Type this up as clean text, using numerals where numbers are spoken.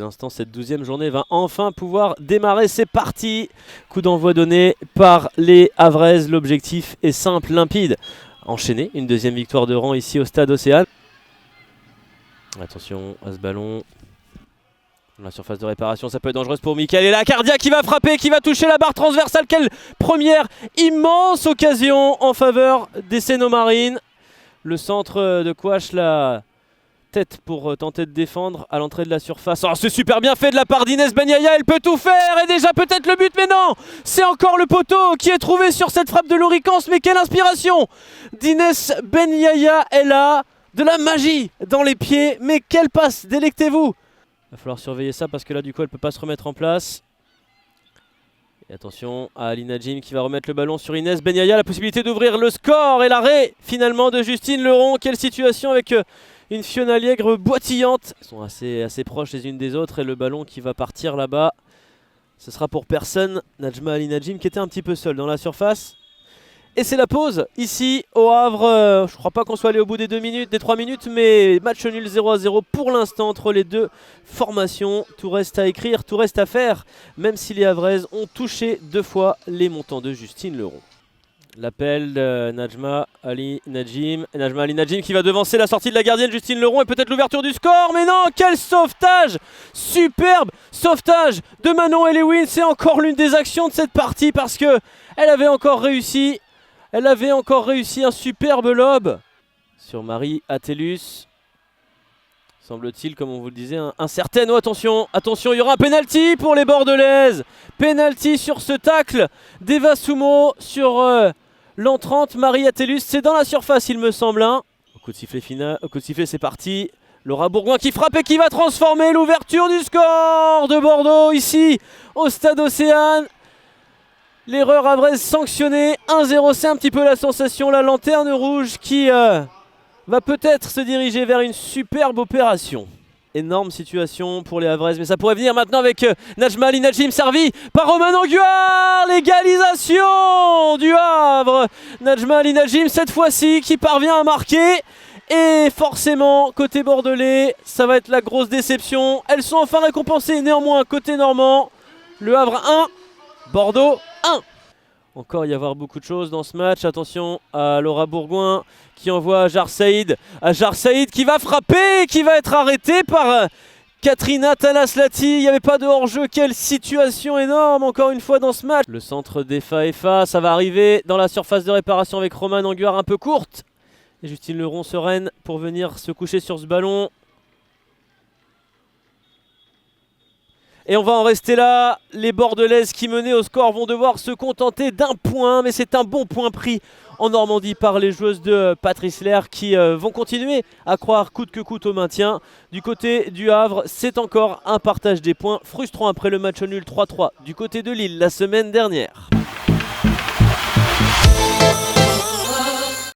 l'instant, cette 12e journée va enfin pouvoir démarrer. C'est parti. Coup d'envoi donné par les Havraises. L'objectif est simple, limpide. Enchaîner une deuxième victoire de rang ici au stade Océane. Attention à ce ballon. La surface de réparation, ça peut être dangereux pour Mickaël. Et la Cardia qui va frapper, qui va toucher la barre transversale. Quelle première immense occasion en faveur des Cénomarines. Le centre de Kouache, la tête pour tenter de défendre à l'entrée de la surface. Oh, c'est super bien fait de la part d'Inès Benyaya, elle peut tout faire et déjà peut-être le but, mais non, c'est encore le poteau qui est trouvé sur cette frappe de Loricance. Mais quelle inspiration d'Inès Benyaya, elle a de la magie dans les pieds, mais quelle passe, délectez-vous. Il va falloir surveiller ça parce que là du coup elle peut pas se remettre en place. Et attention à Ali Najim qui va remettre le ballon sur Inès Benyaya, la possibilité d'ouvrir le score et l'arrêt finalement de Justine Leron. Quelle situation avec une Fiona Liègre boitillante. Elles sont assez proches les unes des autres et le ballon qui va partir là-bas, ce sera pour personne. Najma Ali Najim qui était un petit peu seule dans la surface. Et c'est la pause ici au Havre. Je crois pas qu'on soit allé au bout des 3 minutes, mais match nul 0-0 pour l'instant entre les deux formations. Tout reste à écrire, tout reste à faire, même si les Havraises ont touché 2 fois les montants de Justine Leron. L'appel de Najma Ali Najim. Najma Ali Najim qui va devancer la sortie de la gardienne Justine Leron et peut-être l'ouverture du score. Mais non, quel sauvetage! Superbe sauvetage de Manon Elewin. C'est encore l'une des actions de cette partie parce que elle avait encore réussi. Elle avait encore réussi un superbe lob sur Marie Atellus. Semble-t-il, comme on vous le disait, incertaine. Oh, attention, attention, il y aura un penalty pour les Bordelaises. Penalty sur ce tacle d'Eva Soumo sur l'entrante Marie Atellus. C'est dans la surface, il me semble. Hein. Au coup de sifflet final, au coup de sifflet, c'est parti. Laura Bourgoin qui frappe et qui va transformer l'ouverture du score de Bordeaux ici au stade Océane. L'erreur havraise sanctionnée, 1-0, c'est un petit peu la sensation, la lanterne rouge qui va peut-être se diriger vers une superbe opération. Énorme situation pour les Havraises, mais ça pourrait venir maintenant avec Najma Ali Najim servi par Romain Anguard. L'égalisation du Havre. Najma Ali Najim cette fois-ci qui parvient à marquer. Et forcément, côté bordelais, ça va être la grosse déception. Elles sont enfin récompensées, néanmoins côté normand. Le Havre 1, Bordeaux 1. Encore y avoir beaucoup de choses dans ce match. Attention à Laura Bourgoin qui envoie Ajar Saïd. Ajar Saïd qui va frapper, qui va être arrêté par Katrina Talaslati. Il n'y avait pas de hors-jeu. Quelle situation énorme encore une fois dans ce match. Le centre d'Efa, ça va arriver dans la surface de réparation avec Roman Anguard un peu courte. Et Justine Leron sereine pour venir se coucher sur ce ballon. Et on va en rester là. Les Bordelaises qui menaient au score vont devoir se contenter d'un point. Mais c'est un bon point pris en Normandie par les joueuses de Patrice Lair qui vont continuer à croire coûte que coûte au maintien. Du côté du Havre, c'est encore un partage des points frustrant après le match nul 3-3 du côté de Lille la semaine dernière.